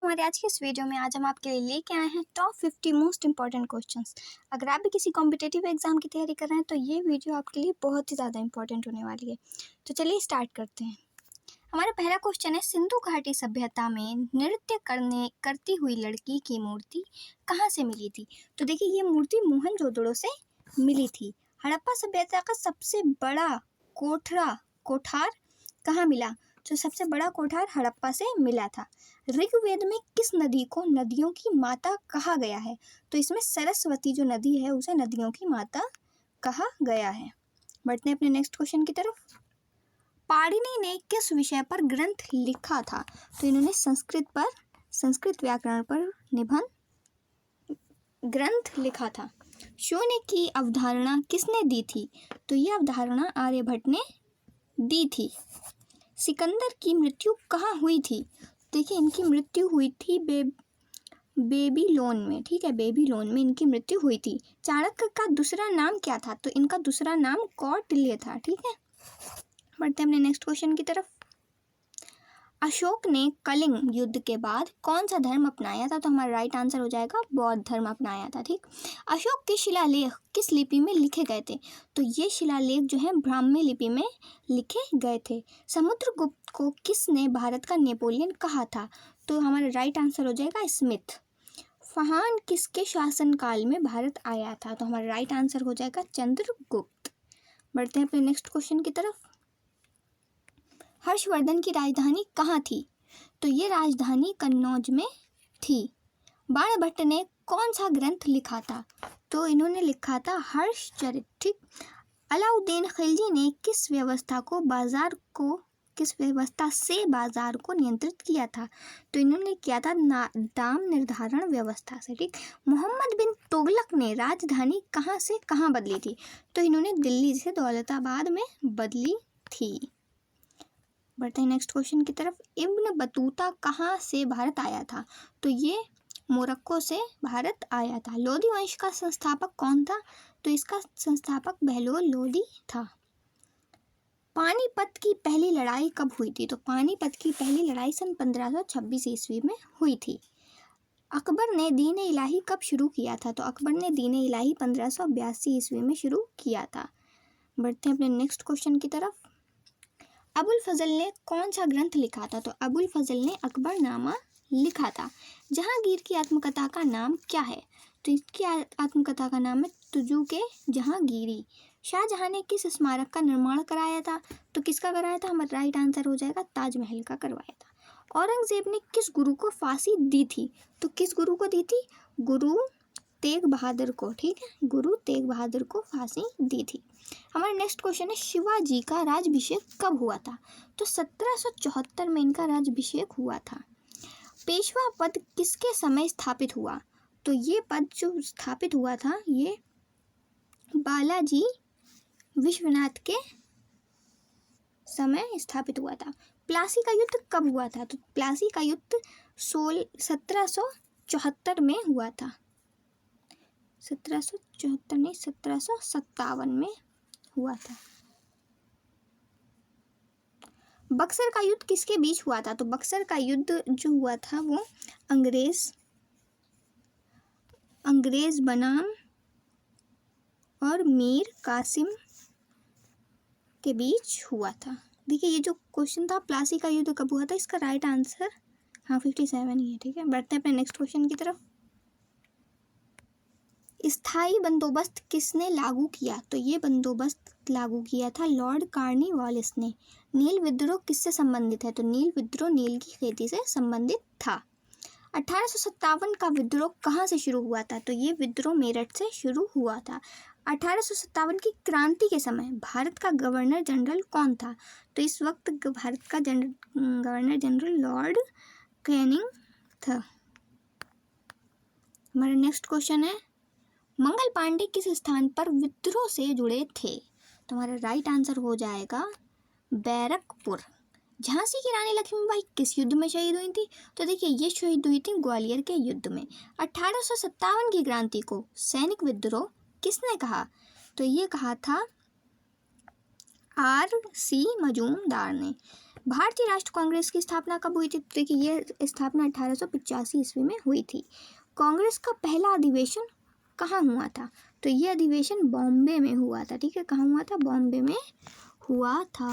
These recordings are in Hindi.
हमारे आज के इस वीडियो में आज हम आपके लिए लेके आए हैं टॉप 50 मोस्ट इंपॉर्टेंट क्वेश्चंस। अगर आप भी किसी कॉम्पिटिटिव एग्जाम की तैयारी कर रहे हैं तो ये वीडियो आपके लिए बहुत ही ज़्यादा इंपॉर्टेंट होने वाली है। तो चलिए स्टार्ट करते हैं। हमारा पहला क्वेश्चन है, सिंधु घाटी सभ्यता में नृत्य करती हुई लड़की की मूर्ति कहाँ से मिली थी? तो देखिए, ये मूर्ति मोहनजोदड़ो से मिली थी। हड़प्पा सभ्यता का सबसे बड़ा कोठार कहाँ मिला? जो सबसे बड़ा कोठार हड़प्पा से मिला था। ऋग्वेद में किस नदी को नदियों की माता कहा गया है? तो इसमें सरस्वती जो नदी है उसे नदियों की माता कहा गया है। बढ़ते हैं अपने नेक्स्ट क्वेश्चन की तरफ। पाणिनि ने किस विषय पर ग्रंथ लिखा था? तो इन्होंने संस्कृत व्याकरण पर निबंध ग्रंथ लिखा था। शून्य की अवधारणा किसने दी थी? तो ये अवधारणा आर्यभट्ट ने दी थी। सिकंदर की मृत्यु कहाँ हुई थी? देखिए, इनकी मृत्यु हुई थी बेबीलोन में। ठीक है, बेबीलोन में इनकी मृत्यु हुई थी। चाणक्य का दूसरा नाम क्या था? तो इनका दूसरा नाम कौटिल्य था। ठीक है, बढ़ते हैं अपने नेक्स्ट क्वेश्चन की तरफ। अशोक ने कलिंग युद्ध के बाद कौन सा धर्म अपनाया था? तो हमारा राइट आंसर हो जाएगा बौद्ध धर्म अपनाया था। ठीक, अशोक के शिलालेख किस लिपि में लिखे गए थे? तो ये शिलालेख जो है ब्राह्मी लिपि में लिखे गए थे। समुद्रगुप्त को किसने भारत का नेपोलियन कहा था? तो हमारा राइट आंसर हो जाएगा स्मिथ। फहान किसके शासनकाल में भारत आया था? तो हमारा राइट आंसर हो जाएगा चंद्रगुप्त। बढ़ते हैं अपने नेक्स्ट क्वेश्चन की तरफ। हर्षवर्धन की राजधानी कहाँ थी? तो ये राजधानी कन्नौज में थी। बाणभट्ट ने कौन सा ग्रंथ लिखा था? तो इन्होंने लिखा था हर्षचरित। ठीक, अलाउद्दीन खिलजी ने किस व्यवस्था से बाजार को नियंत्रित किया था? तो इन्होंने किया था दाम निर्धारण व्यवस्था से। ठीक, मोहम्मद बिन तुगलक ने राजधानी कहाँ से कहाँ बदली थी? तो इन्होंने दिल्ली से दौलताबाद में बदली थी। बढ़ते हैं नेक्स्ट क्वेश्चन की तरफ। इब्न बतूता कहाँ से भारत आया था? तो ये मोरक्को से भारत आया था। लोदी वंश का संस्थापक कौन था? तो इसका संस्थापक बहलोल लोदी था। पानीपत की पहली लड़ाई कब हुई थी? तो पानीपत की पहली लड़ाई सन 1526 ईस्वी में हुई थी। अकबर ने दीन इलाही कब शुरू किया था? तो अकबर ने दीन इलाही 1582 ईस्वी में शुरू किया था। बढ़ते हैं अपने नेक्स्ट क्वेश्चन की तरफ। अबुल फजल ने कौन सा ग्रंथ लिखा था? तो अबुल फजल ने अकबरनामा लिखा था। जहांगीर की आत्मकथा का नाम क्या है? तो इसकी आत्मकथा का नाम है तुजू के जहांगीरी। शाहजहां ने किस स्मारक का निर्माण कराया था? तो किसका कराया था? हमारा राइट आंसर हो जाएगा ताजमहल का करवाया था। औरंगजेब ने किस गुरु को फांसी दी थी? तो किस गुरु को दी थी? गुरु तेग बहादुर को। ठीक है, गुरु तेग बहादुर को फांसी दी थी। हमारा नेक्स्ट क्वेश्चन है, शिवाजी का राज्याभिषेक कब हुआ था? तो 1774 में इनका राज्याभिषेक हुआ था। पेशवा पद किसके समय स्थापित हुआ? तो ये पद जो स्थापित हुआ था ये बालाजी विश्वनाथ के समय स्थापित हुआ था। प्लासी का युद्ध कब हुआ था? तो प्लासी का युद्ध 1774 में हुआ था। 1774 नहीं, 1757 में हुआ था। बक्सर का युद्ध किसके बीच हुआ था? तो बक्सर का युद्ध जो हुआ था वो अंग्रेज बनाम और मीर कासिम के बीच हुआ था। देखिए, ये जो क्वेश्चन था प्लासी का युद्ध कब हुआ था, इसका राइट आंसर 57 ही है। ठीक है, बढ़ते हैं अपने नेक्स्ट क्वेश्चन की तरफ। स्थायी बंदोबस्त किसने लागू किया? तो ये बंदोबस्त लागू किया था लॉर्ड कॉर्नवालिस ने। नील विद्रोह किससे संबंधित है? तो नील विद्रोह नील की खेती से संबंधित था। 1857 का विद्रोह कहाँ से शुरू हुआ था? तो ये विद्रोह मेरठ से शुरू हुआ था। 1857 की क्रांति के समय भारत का गवर्नर जनरल कौन था? तो इस वक्त भारत का गवर्नर जनरल लॉर्ड कैनिंग था। हमारा नेक्स्ट क्वेश्चन है, मंगल पांडे किस स्थान पर विद्रोह से जुड़े थे? तो हमारा राइट आंसर हो जाएगा बैरकपुर। झांसी की रानी लक्ष्मीबाई किस युद्ध में शहीद हुई थी? तो देखिए, ये शहीद हुई थी ग्वालियर के युद्ध में। 1857 की क्रांति को सैनिक विद्रोह किसने कहा? तो ये कहा था R.C. मजूमदार ने। भारतीय राष्ट्र कांग्रेस की स्थापना कब हुई थी? तो देखिए ये स्थापना 1885 ईस्वी में हुई थी। कांग्रेस का पहला अधिवेशन कहाँ हुआ था? तो ये अधिवेशन बॉम्बे में हुआ था। ठीक है, कहाँ हुआ था? बॉम्बे में हुआ था।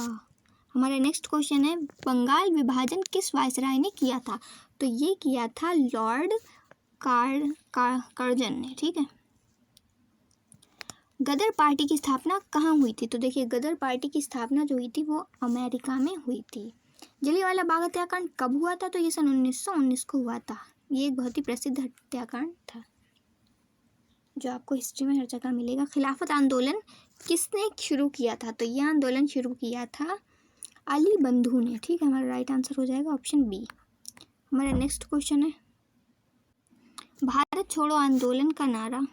हमारा नेक्स्ट क्वेश्चन है, बंगाल विभाजन किस वायसराय ने किया था? तो ये किया था लॉर्ड कर्जन ने। ठीक है। गदर पार्टी की स्थापना कहाँ हुई थी? तो देखिए गदर पार्टी की स्थापना जो हुई थी वो अमेरिका में हुई थी। जलियांवाला बाग हत्याकांड कब हुआ था? तो ये सन 1919 को हुआ था। ये एक बहुत ही प्रसिद्ध हत्याकांड था जो आपको हिस्ट्री में हर जगह मिलेगा। खिलाफत आंदोलन किसने शुरू किया था? तो यह आंदोलन शुरू किया था अली बंधु ने। ठीक है, हमारा राइट आंसर हो जाएगा ऑप्शन बी। हमारा नेक्स्ट क्वेश्चन है, भारत छोड़ो आंदोलन का नारा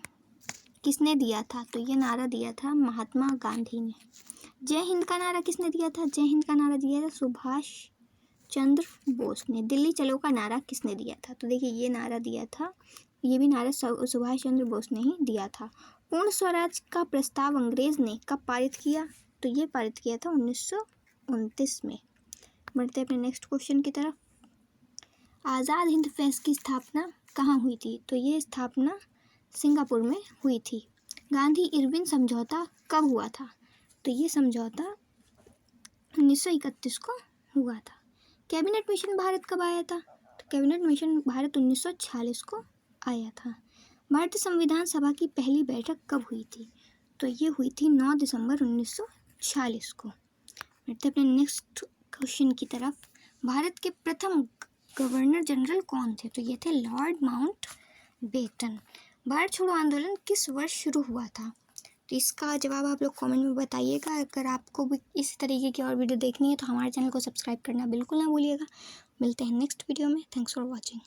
किसने दिया था? तो ये नारा दिया था महात्मा गांधी ने। जय हिंद का नारा किसने दिया था? जय हिंद का नारा दिया था सुभाष चंद्र बोस ने। दिल्ली चलो का नारा किसने दिया था? तो देखिए ये नारा दिया था, ये भी नारा सुभाष चंद्र बोस ने ही दिया था। पूर्ण स्वराज का प्रस्ताव अंग्रेज ने कब पारित किया? तो ये पारित किया था 1929 में। बढ़ते अपने नेक्स्ट क्वेश्चन की तरफ। आज़ाद हिंद प्रेस की स्थापना कहाँ हुई थी? तो ये स्थापना सिंगापुर में हुई थी। गांधी इरविन समझौता कब हुआ था? तो ये समझौता 1931 को हुआ था। कैबिनेट मिशन भारत कब आया था? तो कैबिनेट मिशन भारत 1946 को आया था। भारतीय संविधान सभा की पहली बैठक कब हुई थी? तो ये हुई थी 9 दिसंबर 1946 को। बढ़ते अपने नेक्स्ट क्वेश्चन की तरफ। भारत के प्रथम गवर्नर जनरल कौन थे? तो ये थे लॉर्ड माउंटबेटन। भारत छोड़ो आंदोलन किस वर्ष शुरू हुआ था? तो इसका जवाब आप लोग कमेंट में बताइएगा। अगर आपको भी इस तरीके की और वीडियो देखनी है तो हमारे चैनल को सब्सक्राइब करना बिल्कुल ना भूलिएगा। मिलते हैं नेक्स्ट वीडियो में। Thanks for watching.